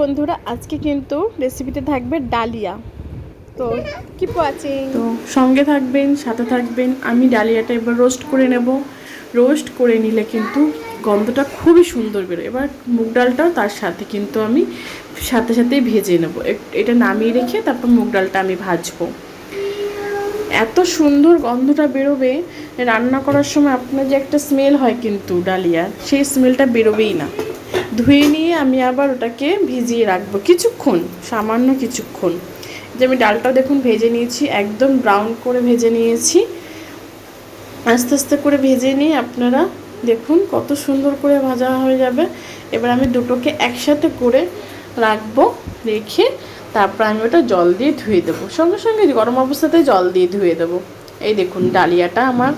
বন্ধুরা, আজকে কিন্তু রেসিপিতে থাকবে ডালিয়া। তো কিপ ওয়াচিং, তো সঙ্গে থাকবেন, সাথে থাকবেন। আমি ডালিয়াটা এবার রোস্ট করে নেব। রোস্ট করে নিলে কিন্তু গন্ধটা খুবই সুন্দর বেরোয়। এবার মুগ ডালটাও তার সাথে কিন্তু আমি সাথে সাথেই ভেজে নেব। এটা নামিয়ে রেখে তারপর মুগ ডালটা আমি ভাজবো। এত সুন্দর গন্ধটা বেরোবে রান্না করার সময়। আপনার যে একটা স্মেল হয় কিন্তু ডালিয়ার, সেই স্মেলটা বেরোবেই না। ধুয়ে নিয়ে আমি আবার ওটাকে ভিজিয়ে রাখবো কিছুক্ষণ, সামান্য কিছুক্ষণ। যে আমি ডালটাও দেখুন ভেজে নিয়েছি, একদম ব্রাউন করে ভেজে নিয়েছি। আস্তে আস্তে করে ভেজে নিয়ে আপনারা দেখুন কত সুন্দর করে ভাজা হয়ে যাবে। এবার আমি দুটোকে একসাথে করে রাখবো, রেখে তারপর আমি ওটা জল দিয়ে ধুয়ে দেবো। সঙ্গে সঙ্গে গরম অবস্থাতেই জল দিয়ে ধুয়ে দেবো। এই দেখুন ডালিয়াটা আমার,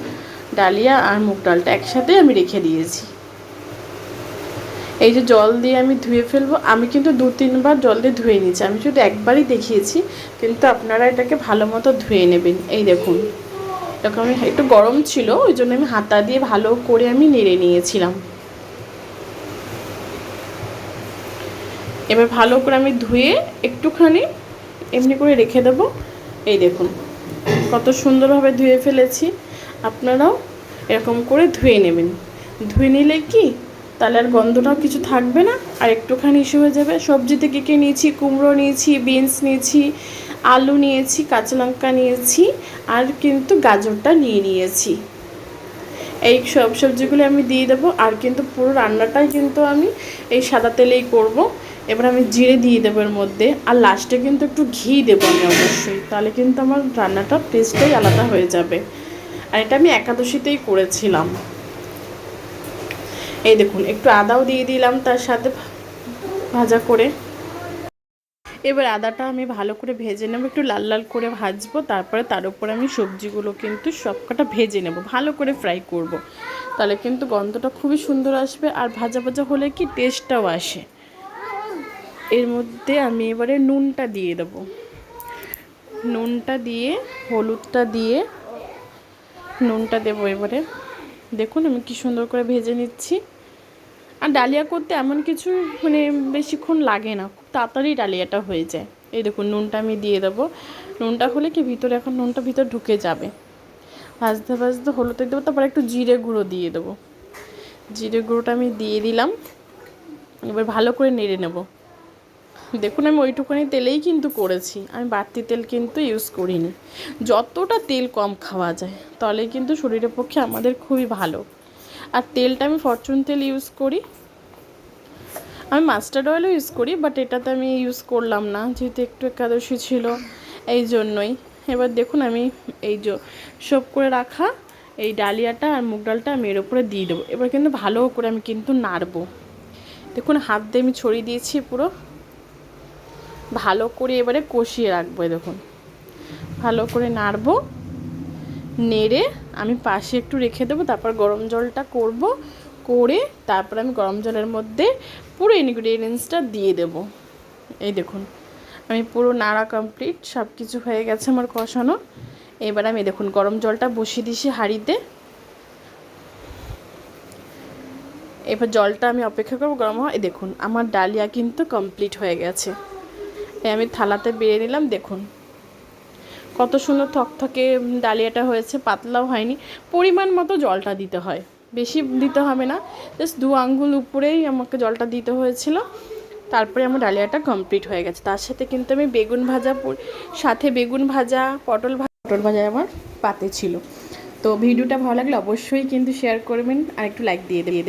ডালিয়া আর মুগ ডালটা একসাথে আমি রেখে দিয়েছি। এই যে জল দিয়ে আমি ধুয়ে ফেলবো। আমি কিন্তু 2-3 বার জল দিয়ে ধুয়ে নিয়েছি, আমি শুধু একবারই দেখিয়েছি, কিন্তু আপনারা এটাকে ভালো মতো ধুয়ে নেবেন। এই দেখুন এরকম একটু গরম ছিল, ওই জন্য আমি হাতা দিয়ে ভালো করে আমি নেড়ে নিয়েছিলাম। এবার ভালো করে আমি ধুয়ে একটুখানি এমনি করে রেখে দেবো। এই দেখুন কত সুন্দরভাবে ধুয়ে ফেলেছি। আপনারাও এরকম করে ধুয়ে নেবেন। ধুয়ে নিলে কি তাহলে আর গন্ধটাও কিছু থাকবে না, আর একটুখানি ইস্যু হয়ে যাবে। সবজিতে কী কী নিয়েছি, কুমড়ো নিয়েছি, বিনস নিয়েছি, আলু নিয়েছি, কাঁচা লঙ্কা নিয়েছি, আর কিন্তু গাজরটা নিয়েছি। এই সব সবজিগুলো আমি দিয়ে দেবো। আর কিন্তু পুরো রান্নাটাই কিন্তু আমি এই সাদা তেলেই করব। এবার আমি জিরে দিয়ে দেবো এর মধ্যে, আর লাস্টে কিন্তু একটু ঘি দেবো আমি অবশ্যই, তাহলে কিন্তু আমার রান্নাটার টেস্টটাই আলাদা হয়ে যাবে। আর এটা আমি একাদশীতেই করেছিলাম। এই দেখুন একটু আদাও দিয়ে দিলাম তার সাথে ভাজা করে। এবার আদাটা আমি ভালো করে ভেজে নেব, একটু লাল লাল করে ভাজবো। তারপরে তার উপরে আমি সবজিগুলো কিন্তু সবকটা ভেজে নেব, ভালো করে ফ্রাই করব। তাহলে কিন্তু গন্ধটা খুবই সুন্দর আসবে, আর ভাজা ভাজা হলে কি টেস্টটাও আসে। এর মধ্যে আমি এবারে নুনটা দিয়ে দেব। নুনটা দিয়ে, হলুদটা দিয়ে, নুনটা দেবো এবারে। দেখুন আমি কি সুন্দর করে ভেজে নিচ্ছি। আর ডালিয়া করতে এমন কিছু বেশিক্ষণ লাগে না, খুব তাড়াতাড়ি ডালিয়াটা হয়ে যায়। এই দেখুন নুনটা আমি দিয়ে দেবো। নুনটা হলে কি ভিতরে, এখন নুনটা ভিতরে ঢুকে যাবে। ভাজতে ভাজতে হলুদ দেবো, তারপর একটু জিরে গুঁড়ো দিয়ে দেবো। জিরে গুঁড়োটা আমি দিয়ে দিলাম। এবার ভালো করে নেড়ে নেব। দেখুন আমি ওইটুকুনি তেলেই কিন্তু করেছি, আমি বাড়তি তেল কিন্তু ইউজ করিনি। যতটা তেল কম খাওয়া যায় তাহলে কিন্তু শরীরের পক্ষে আমাদের খুবই ভালো। আর তেলটা আমি ফরচুন তেল ইউজ করি। আমি মাস্টার্ড অয়েলও ইউজ করি, বাট এটাতে আমি ইউজ করলাম না, যেহেতু একটু একাদশী ছিল এই জন্যই। এবার দেখুন আমি এই যে সব করে রাখা এই ডালিয়াটা আর মুগ ডালটা আমি এর উপরে দিয়ে দেবো। এবার কিন্তু ভালো করে আমি কিন্তু নাড়বো। দেখুন হাত দিয়ে আমি ছড়িয়ে দিয়েছি পুরো, ভালো করে এবারে কষিয়ে রাখবো। দেখুন ভালো করে নাড়বো, নেড়ে আমি পাশে একটু রেখে দেবো। তারপর গরম জলটা করব, করে তারপর আমি গরম জলের মধ্যে পুরো ইনগ্রিডিয়েন্টসটা দিয়ে দেব। এই দেখুন আমি পুরো নাড়া কমপ্লিট, সব কিছু হয়ে গেছে আমার কষানো। এবার আমি দেখুন গরম জলটা বসিয়ে দিয়েছি হাঁড়িতে। এবার জলটা আমি অপেক্ষা করবো গরম হওয়া। এই দেখুন আমার ডালিয়া কিন্তু কমপ্লিট হয়ে গেছে। আমি থালাতে বেড়ে নিলাম। দেখুন কত সুন্দর থকথকে ডালিয়াটা হয়েছে, পাতলাও হয়নি। পরিমাণ মতো জলটা দিতে হয়, বেশি দিতে হবে না। জাস্ট 2 আঙ্গুল উপরেই আমাকে জলটা দিতে হয়েছিল। তারপরে আমার ডালিয়াটা কমপ্লিট হয়ে গেছে। তার সাথে কিন্তু আমি বেগুন ভাজা, সাথে বেগুন ভাজা, পটল ভাজা আমার পাতে ছিল। তো ভিডিওটা ভালো লাগলে অবশ্যই কিন্তু শেয়ার করবেন, আর একটু লাইক দিয়ে দেবেন।